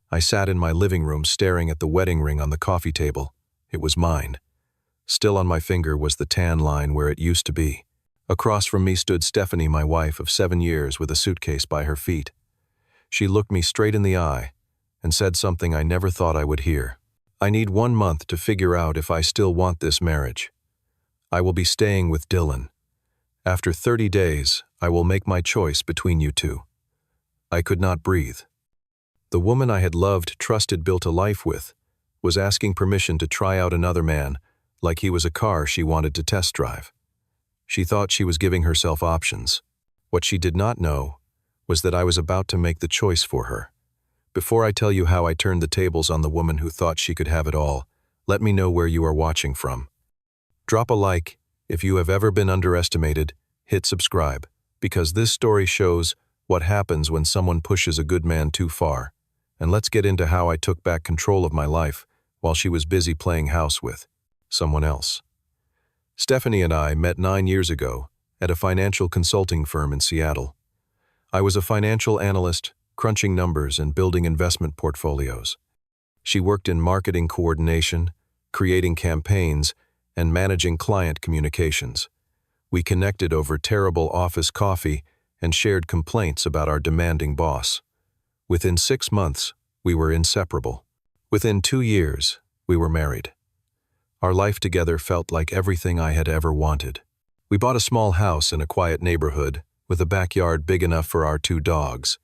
I sat in my living room staring at the wedding ring on the coffee table. It was mine. Still on my finger was the tan line where it used to be. Across from me stood Stephanie, my wife of 7 years, with a suitcase by her feet. She looked me straight in the eye and said something I never thought I would hear. I need 1 month to figure out if I still want this marriage. I will be staying with Dylan. After 30 days, I will make my choice between you two. I could not breathe. The woman I had loved, trusted, built a life with, was asking permission to try out another man like he was a car she wanted to test drive. She thought she was giving herself options. What she did not know was that I was about to make the choice for her. Before I tell you how I turned the tables on the woman who thought she could have it all, let me know where you are watching from. Drop a like if you have ever been underestimated. Hit subscribe, because this story shows what happens when someone pushes a good man too far. And let's get into how I took back control of my life while she was busy playing house with someone else. Stephanie and I met 9 years ago at a financial consulting firm in Seattle. I was a financial analyst, crunching numbers and building investment portfolios. She worked in marketing coordination, creating campaigns, and managing client communications. We connected over terrible office coffee and shared complaints about our demanding boss. Within 6 months, we were inseparable. Within 2 years, we were married. Our life together felt like everything I had ever wanted. We bought a small house in a quiet neighborhood with a backyard big enough for our 2 dogs,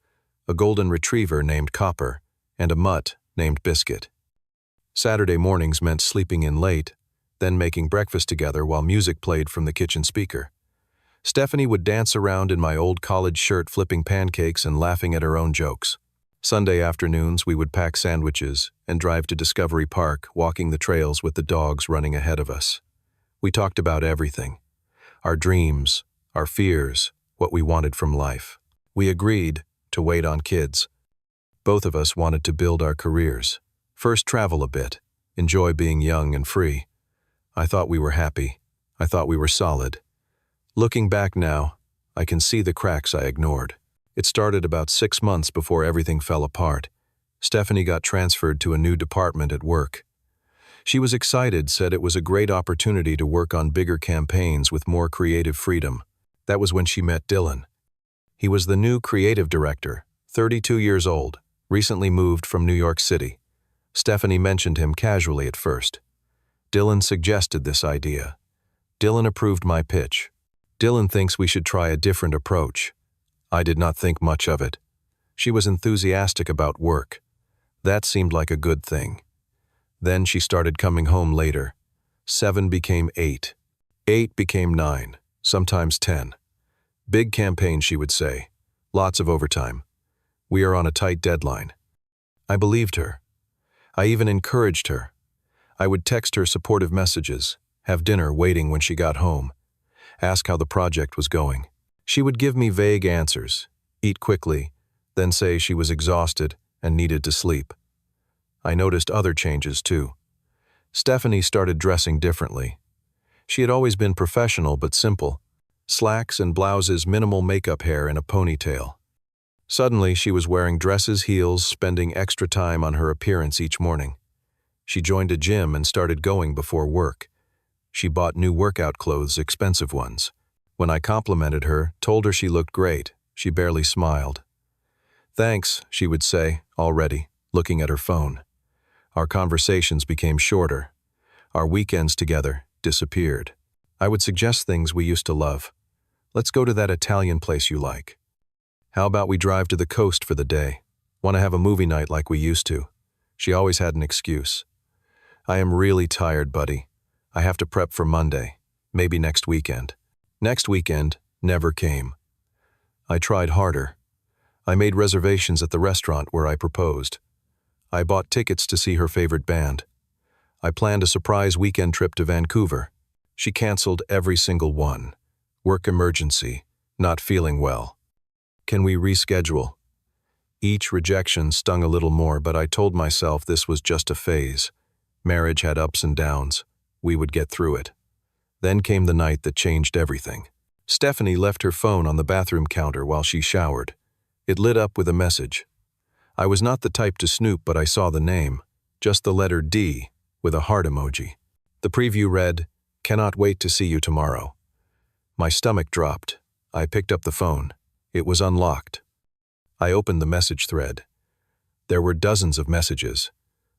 a golden retriever named Copper and a mutt named Biscuit. Saturday mornings meant sleeping in late, then making breakfast together while music played from the kitchen speaker. Stephanie would dance around in my old college shirt, flipping pancakes and laughing at her own jokes. Sunday afternoons, we would pack sandwiches and drive to Discovery Park, walking the trails with the dogs running ahead of us. We talked about everything: our dreams, our fears, what we wanted from life. We agreed to wait on kids. Both of us wanted to build our careers. First, travel a bit, enjoy being young and free. I thought we were happy. I thought we were solid. Looking back now, I can see the cracks I ignored. It started about 6 months before everything fell apart. Stephanie got transferred to a new department at work. She was excited, said it was a great opportunity to work on bigger campaigns with more creative freedom. That was when she met Dylan. He was the new creative director, 32 years old, recently moved from New York City. Stephanie mentioned him casually at first. Dylan suggested this idea. Dylan approved my pitch. Dylan thinks we should try a different approach. I did not think much of it. She was enthusiastic about work. That seemed like a good thing. Then she started coming home later. 7 became 8. 8 became 9, sometimes 10. Big campaign, she would say. Lots of overtime. We are on a tight deadline. I believed her. I even encouraged her. I would text her supportive messages, have dinner waiting when she got home, ask how the project was going. She would give me vague answers, eat quickly, then say she was exhausted and needed to sleep. I noticed other changes too. Stephanie started dressing differently. She had always been professional but simple. Slacks and blouses, minimal makeup, hair, and a ponytail. Suddenly, she was wearing dresses, heels, spending extra time on her appearance each morning. She joined a gym and started going before work. She bought new workout clothes, expensive ones. When I complimented her, told her she looked great, she barely smiled. "Thanks," she would say, already, looking at her phone. Our conversations became shorter. Our weekends together disappeared. I would suggest things we used to love. Let's go to that Italian place you like. How about we drive to the coast for the day? Want to have a movie night like we used to? She always had an excuse. I am really tired, buddy. I have to prep for Monday, maybe next weekend. Next weekend never came. I tried harder. I made reservations at the restaurant where I proposed. I bought tickets to see her favorite band. I planned a surprise weekend trip to Vancouver. She canceled every single one. Work emergency, not feeling well. Can we reschedule? Each rejection stung a little more, but I told myself this was just a phase. Marriage had ups and downs. We would get through it. Then came the night that changed everything. Stephanie left her phone on the bathroom counter while she showered. It lit up with a message. I was not the type to snoop, but I saw the name, just the letter D, with a heart emoji. The preview read, "Cannot wait to see you tomorrow." My stomach dropped. I picked up the phone. It was unlocked. I opened the message thread. There were dozens of messages.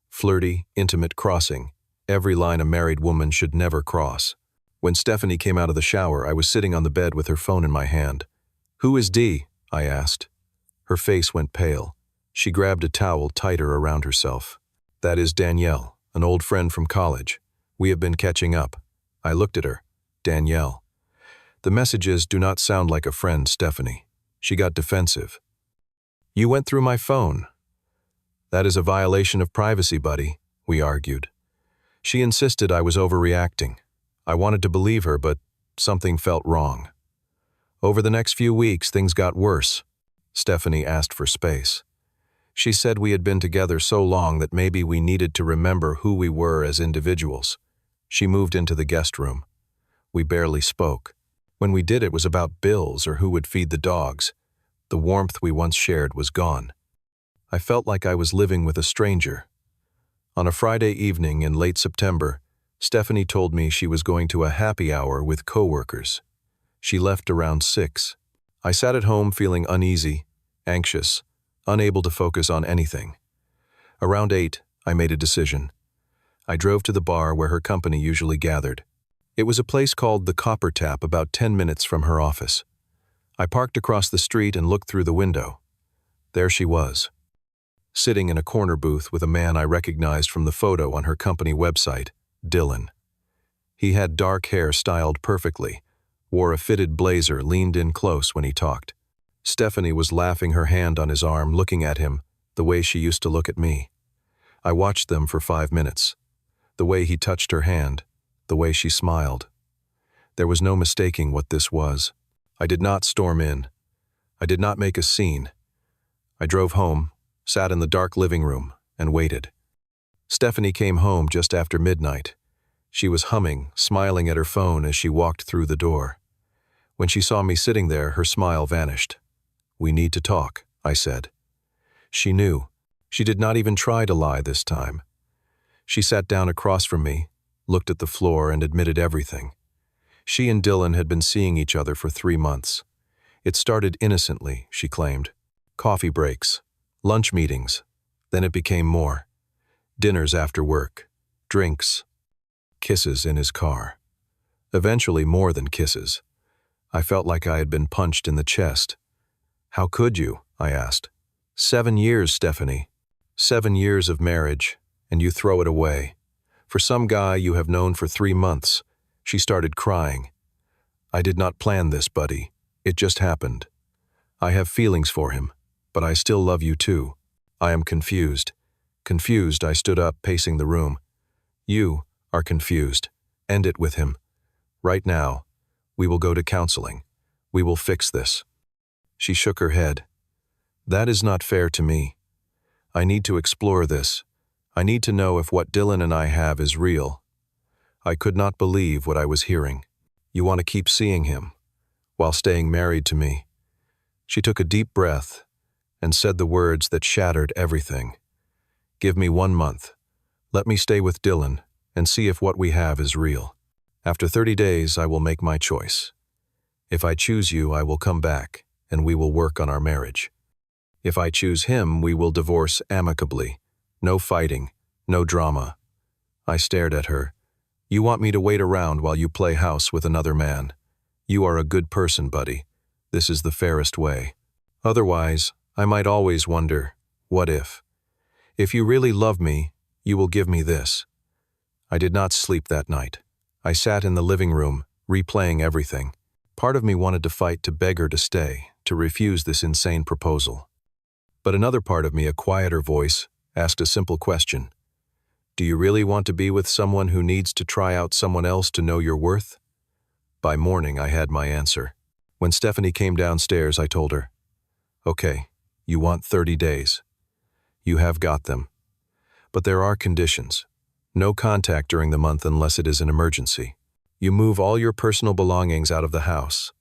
Flirty, intimate, crossing. Every line a married woman should never cross. When Stephanie came out of the shower, I was sitting on the bed with her phone in my hand. "Who is D?" I asked. Her face went pale. She grabbed a towel tighter around herself. "That is Danielle, an old friend from college. We have been catching up." I looked at her. "Danielle." "The messages do not sound like a friend, Stephanie." She got defensive. "You went through my phone." "That is a violation of privacy, buddy," we argued. She insisted I was overreacting. I wanted to believe her, but something felt wrong. Over the next few weeks, things got worse. Stephanie asked for space. She said we had been together so long that maybe we needed to remember who we were as individuals. She moved into the guest room. We barely spoke. When we did, it was about bills or who would feed the dogs. The warmth we once shared was gone. I felt like I was living with a stranger. On a Friday evening in late September, Stephanie told me she was going to a happy hour with coworkers. She left around 6. I sat at home feeling uneasy, anxious, unable to focus on anything. Around 8, I made a decision. I drove to the bar where her company usually gathered. It was a place called the Copper Tap, about 10 minutes from her office. I parked across the street and looked through the window. There she was, sitting in a corner booth with a man I recognized from the photo on her company website, Dylan. He had dark hair styled perfectly, wore a fitted blazer, leaned in close when he talked. Stephanie was laughing, her hand on his arm, looking at him the way she used to look at me. I watched them for 5 minutes. The way he touched her hand, the way she smiled. There was no mistaking what this was. I did not storm in. I did not make a scene. I drove home, sat in the dark living room, and waited. Stephanie came home just after midnight. She was humming, smiling at her phone as she walked through the door. When she saw me sitting there, her smile vanished. "We need to talk," I said. She knew. She did not even try to lie this time. She sat down across from me, looked at the floor, and admitted everything. She and Dylan had been seeing each other for 3 months. It started innocently, she claimed. Coffee breaks, lunch meetings. Then it became more. Dinners after work, drinks, kisses in his car. Eventually more than kisses. I felt like I had been punched in the chest. "How could you?" I asked. 7 years, Stephanie. 7 years of marriage, and you throw it away. For some guy you have known for 3 months. She started crying. "I did not plan this, buddy. It just happened. I have feelings for him, but I still love you too. I am confused." Confused, I stood up, pacing the room. "You are confused. End it with him. Right now. We will go to counseling. We will fix this." She shook her head. "That is not fair to me. I need to explore this. I need to know if what Dylan and I have is real." I could not believe what I was hearing. "You want to keep seeing him, while staying married to me." She took a deep breath and said the words that shattered everything. "Give me 1 month. Let me stay with Dylan and see if what we have is real. After 30 days, I will make my choice. If I choose you, I will come back, and we will work on our marriage. If I choose him, we will divorce amicably. No fighting, no drama." I stared at her. "You want me to wait around while you play house with another man? You are a good person, buddy. This is the fairest way. Otherwise, I might always wonder, what if? If you really love me, you will give me this." I did not sleep that night. I sat in the living room, replaying everything. Part of me wanted to fight, to beg her to stay, to refuse this insane proposal. But another part of me, a quieter voice, asked a simple question. "Do you really want to be with someone who needs to try out someone else to know your worth?" By morning, I had my answer. When Stephanie came downstairs, I told her, "Okay, you want 30 days. You have got them. But there are conditions. No contact during the month unless it is an emergency. You move all your personal belongings out of the house.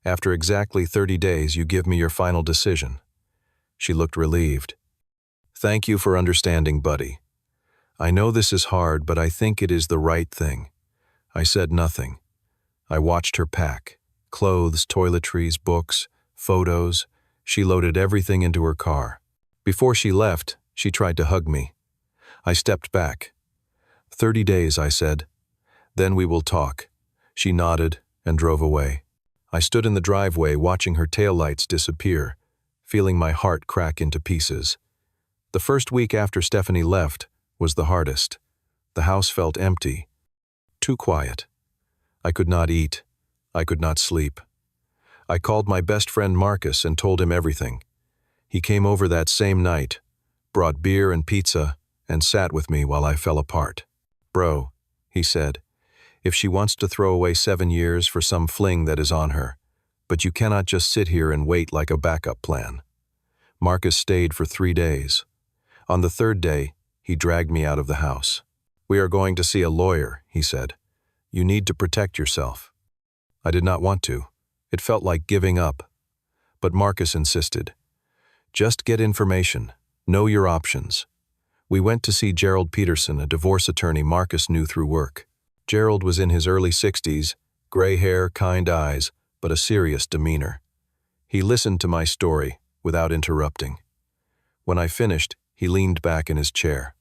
After exactly 30 days, you give me your final decision." She looked relieved. Thank you for understanding, buddy. I know this is hard, but I think it is the right thing. I said nothing. I watched her pack. Clothes, toiletries, books, photos. She loaded everything into her car. Before she left, she tried to hug me. I stepped back. 30 days, I said. Then we will talk. She nodded and drove away. I stood in the driveway watching her taillights disappear, feeling my heart crack into pieces. The first week after Stephanie left was the hardest. The house felt empty, too quiet. I could not eat. I could not sleep. I called my best friend Marcus and told him everything. He came over that same night, brought beer and pizza, and sat with me while I fell apart. Bro, he said, if she wants to throw away 7 years for some fling that is on her, but you cannot just sit here and wait like a backup plan. Marcus stayed for 3 days. On the 3rd day, he dragged me out of the house. We are going to see a lawyer, he said. You need to protect yourself. I did not want to. It felt like giving up. But Marcus insisted. Just get information. Know your options. We went to see Gerald Peterson, a divorce attorney Marcus knew through work. Gerald was in his early 60s, gray hair, kind eyes, but a serious demeanor. He listened to my story without interrupting. When I finished, he leaned back in his chair.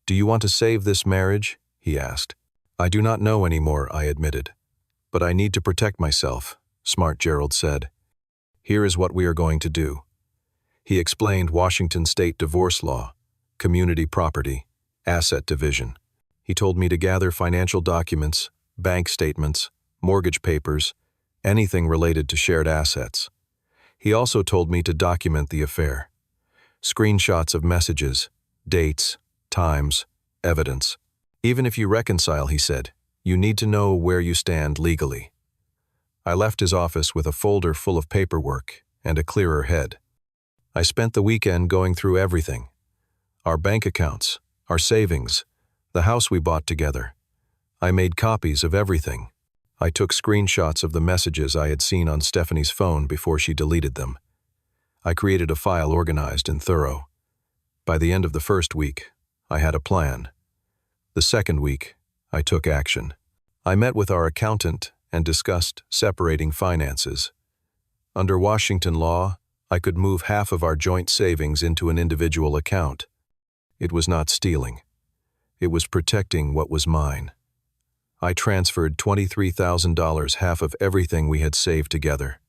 Do you want to save this marriage? He asked. I do not know anymore, I admitted. But I need to protect myself, smart Gerald said. Here is what we are going to do. He explained Washington state divorce law, community property, asset division. He told me to gather financial documents, bank statements, mortgage papers, anything related to shared assets. He also told me to document the affair. Screenshots of messages, dates, times, evidence. Even if you reconcile, he said, you need to know where you stand legally. I left his office with a folder full of paperwork and a clearer head. I spent the weekend going through everything. Our bank accounts, our savings, the house we bought together. I made copies of everything. I took screenshots of the messages I had seen on Stephanie's phone before she deleted them. I created a file organized and thorough. By the end of the first week, I had a plan. The second week, I took action. I met with our accountant and discussed separating finances. Under Washington law, I could move half of our joint savings into an individual account. It was not stealing. It was protecting what was mine. I transferred $23,000, half of everything we had saved together.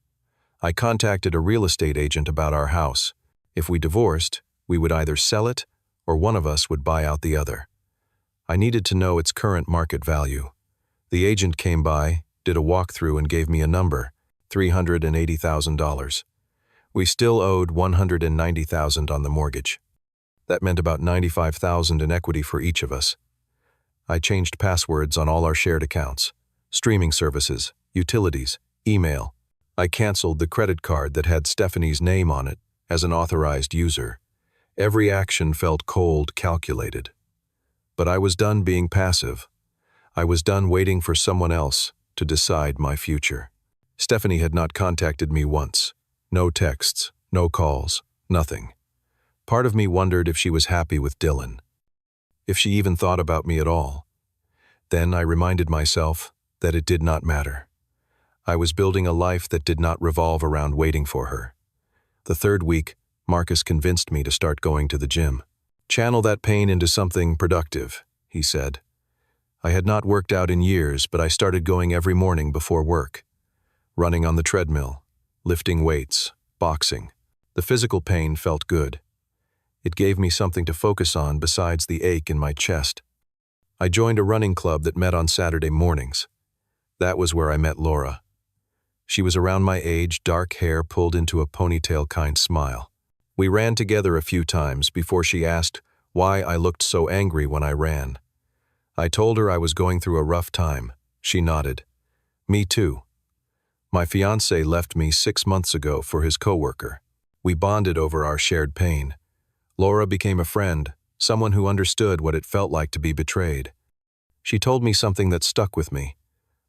I contacted a real estate agent about our house. If we divorced, we would either sell it or one of us would buy out the other. I needed to know its current market value. The agent came by, did a walkthrough and gave me a number, $380,000. We still owed $190,000 on the mortgage. That meant about $95,000 in equity for each of us. I changed passwords on all our shared accounts, streaming services, utilities, email. I canceled the credit card that had Stephanie's name on it as an authorized user. Every action felt cold, calculated. But I was done being passive. I was done waiting for someone else to decide my future. Stephanie had not contacted me once. No texts, no calls, nothing. Part of me wondered if she was happy with Dylan, if she even thought about me at all. Then I reminded myself that it did not matter. I was building a life that did not revolve around waiting for her. The 3rd week, Marcus convinced me to start going to the gym. Channel that pain into something productive, he said. I had not worked out in years, but I started going every morning before work. Running on the treadmill, lifting weights, boxing. The physical pain felt good. It gave me something to focus on besides the ache in my chest. I joined a running club that met on Saturday mornings. That was where I met Laura. She was around my age, dark hair pulled into a ponytail, kind smile. We ran together a few times before she asked why I looked so angry when I ran. I told her I was going through a rough time. She nodded. Me too. My fiancé left me 6 months ago for his coworker. We bonded over our shared pain. Laura became a friend, someone who understood what it felt like to be betrayed. She told me something that stuck with me.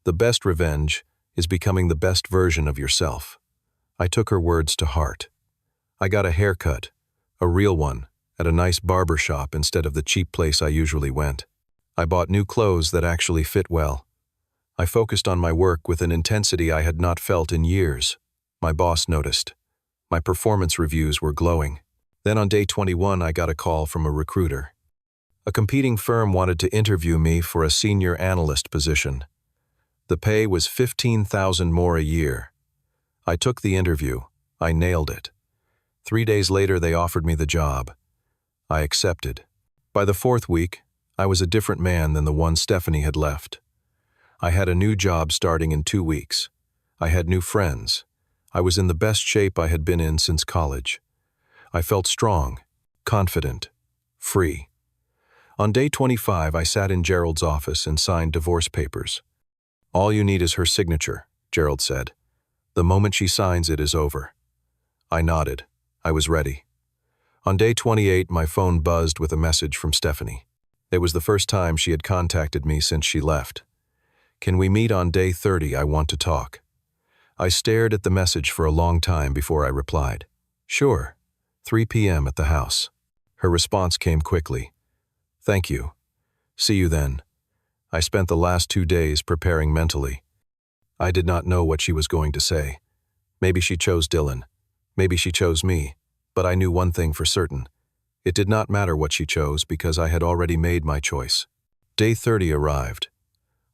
The best revenge is becoming the best version of yourself. I took her words to heart. I got a haircut, a real one, at a nice barber shop instead of the cheap place I usually went. I bought new clothes that actually fit well. I focused on my work with an intensity I had not felt in years. My boss noticed. My performance reviews were glowing. Then on day 21, I got a call from a recruiter. A competing firm wanted to interview me for a senior analyst position. The pay was $15,000 more a year. I took the interview. I nailed it. 3 days later, they offered me the job. I accepted. By the 4th week, I was a different man than the one Stephanie had left. I had a new job starting in 2 weeks. I had new friends. I was in the best shape I had been in since college. I felt strong, confident, free. On day 25, I sat in Gerald's office and signed divorce papers. "All you need is her signature," Gerald said. "The moment she signs, it is over." I nodded. I was ready. On day 28, my phone buzzed with a message from Stephanie. It was the first time she had contacted me since she left. "Can we meet on day 30? I want to talk." I stared at the message for a long time before I replied. "Sure, 3 p.m. at the house." Her response came quickly. "Thank you. See you then." I spent the last 2 days preparing mentally. I did not know what she was going to say. Maybe she chose Dylan. Maybe she chose me. But I knew one thing for certain. It did not matter what she chose because I had already made my choice. Day 30 arrived.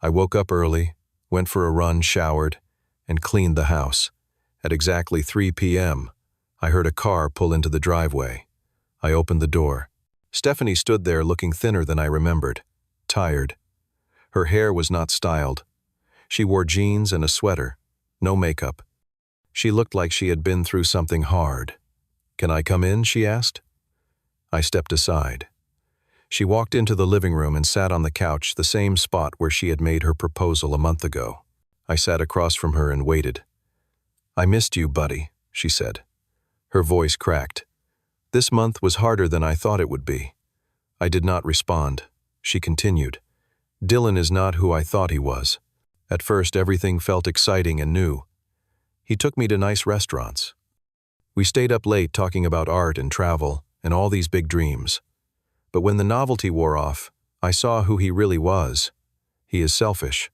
I woke up early, went for a run, showered, and cleaned the house. At exactly 3 p.m., I heard a car pull into the driveway. I opened the door. Stephanie stood there looking thinner than I remembered, tired. Her hair was not styled. She wore jeans and a sweater, no makeup. She looked like she had been through something hard. "Can I come in?" she asked. I stepped aside. She walked into the living room and sat on the couch, the same spot where she had made her proposal a month ago. I sat across from her and waited. "I missed you, buddy," she said. Her voice cracked. "This month was harder than I thought it would be." I did not respond. She continued. "Dylan is not who I thought he was. At first, everything felt exciting and new. He took me to nice restaurants. We stayed up late talking about art and travel and all these big dreams. But when the novelty wore off, I saw who he really was. He is selfish.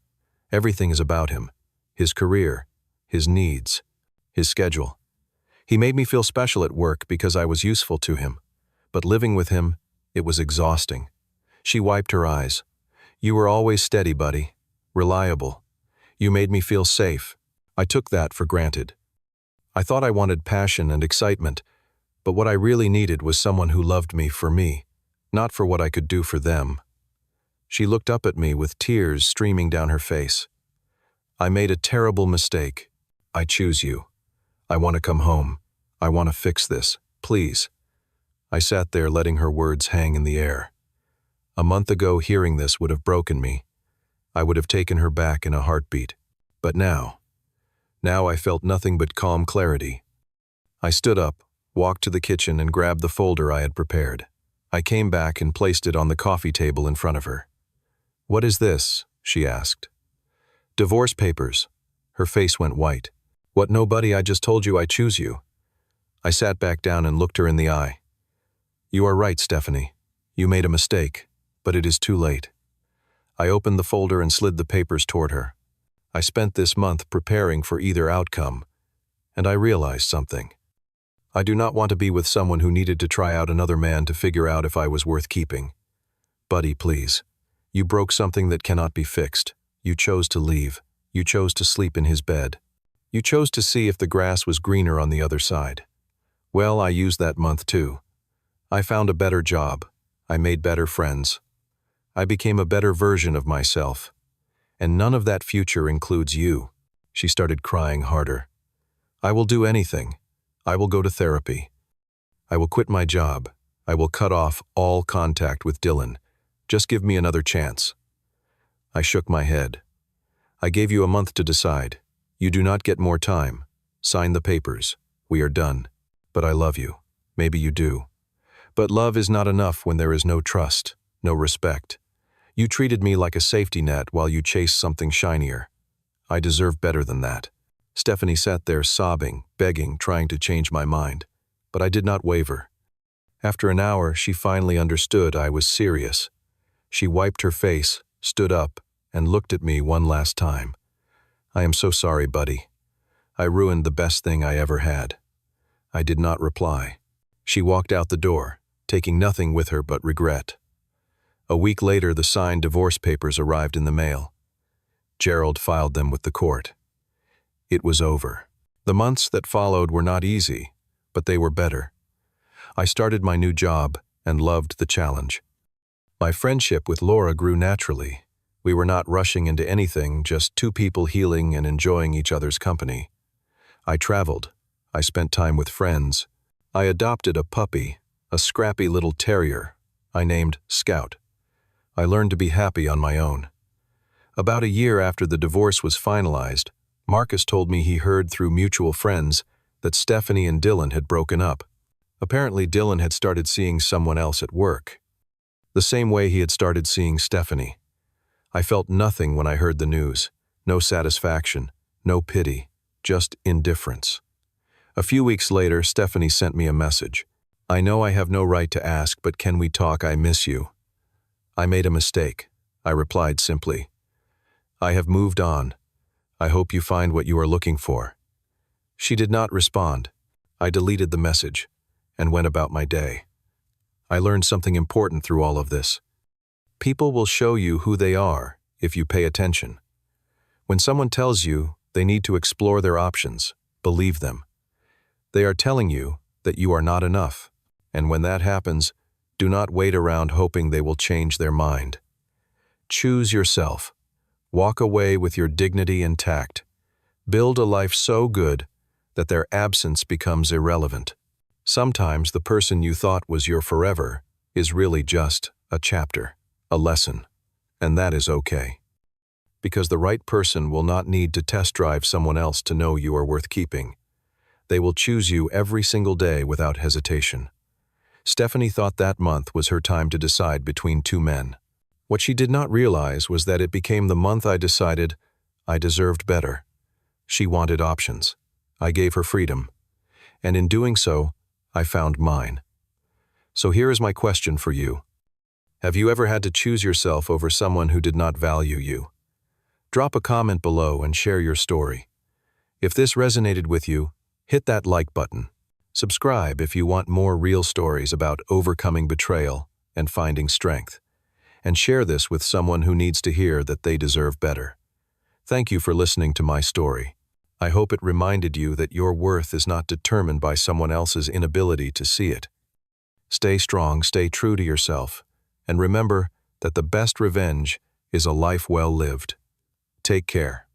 Everything is about him. His career, his needs, his schedule. He made me feel special at work because I was useful to him. But living with him, it was exhausting." She wiped her eyes. "You were always steady, buddy. Reliable. You made me feel safe. I took that for granted. I thought I wanted passion and excitement, but what I really needed was someone who loved me for me, not for what I could do for them." She looked up at me with tears streaming down her face. "I made a terrible mistake. I choose you. I want to come home. I want to fix this. Please." I sat there letting her words hang in the air. A month ago, hearing this would have broken me. I would have taken her back in a heartbeat. But now I felt nothing but calm clarity. I stood up, walked to the kitchen and grabbed the folder I had prepared. I came back and placed it on the coffee table in front of her. "What is this?" she asked. "Divorce papers." Her face went white. "What, nobody? I just told you I choose you." I sat back down and looked her in the eye. "You are right, Stephanie. You made a mistake, but it is too late." I opened the folder and slid the papers toward her. I spent this month preparing for either outcome, and I realized something. I do not want to be with someone who needed to try out another man to figure out if I was worth keeping. Buddy, please. You broke something that cannot be fixed. You chose to leave. You chose to sleep in his bed. You chose to see if the grass was greener on the other side. Well, I used that month too. I found a better job. I made better friends. I became a better version of myself. And none of that future includes you. She started crying harder. I will do anything. I will go to therapy. I will quit my job. I will cut off all contact with Dylan. Just give me another chance. I shook my head. I gave you a month to decide. You do not get more time. Sign the papers. We are done. But I love you. Maybe you do. But love is not enough when there is no trust, no respect. You treated me like a safety net while you chased something shinier. I deserve better than that. Stephanie sat there sobbing, begging, trying to change my mind. But I did not waver. After an hour, she finally understood I was serious. She wiped her face, stood up, and looked at me one last time. "I am so sorry, buddy. I ruined the best thing I ever had." I did not reply. She walked out the door, taking nothing with her but regret. A week later, the signed divorce papers arrived in the mail. Gerald filed them with the court. It was over. The months that followed were not easy, but they were better. I started my new job and loved the challenge. My friendship with Laura grew naturally. We were not rushing into anything, just two people healing and enjoying each other's company. I traveled. I spent time with friends. I adopted a puppy, a scrappy little terrier I named Scout. I learned to be happy on my own. About a year after the divorce was finalized, Marcus told me he heard through mutual friends that Stephanie and Dylan had broken up. Apparently, Dylan had started seeing someone else at work, the same way he had started seeing Stephanie. I felt nothing when I heard the news. No satisfaction, no pity, just indifference. A few weeks later, Stephanie sent me a message. "I know I have no right to ask, but can we talk? I miss you." "I made a mistake," I replied simply. "I have moved on. I hope you find what you are looking for." She did not respond. I deleted the message and went about my day. I learned something important through all of this. People will show you who they are if you pay attention. When someone tells you they need to explore their options, believe them. They are telling you that you are not enough, and when that happens, do not wait around hoping they will change their mind. Choose yourself. Walk away with your dignity intact. Build a life so good that their absence becomes irrelevant. Sometimes the person you thought was your forever is really just a chapter, a lesson, and that is okay. Because the right person will not need to test drive someone else to know you are worth keeping. They will choose you every single day without hesitation. Stephanie thought that month was her time to decide between two men. What she did not realize was that it became the month I decided I deserved better. She wanted options. I gave her freedom. And in doing so, I found mine. So here is my question for you. Have you ever had to choose yourself over someone who did not value you? Drop a comment below and share your story. If this resonated with you, hit that like button. Subscribe if you want more real stories about overcoming betrayal and finding strength. And share this with someone who needs to hear that they deserve better. Thank you for listening to my story. I hope it reminded you that your worth is not determined by someone else's inability to see it. Stay strong, stay true to yourself, and remember that the best revenge is a life well lived. Take care.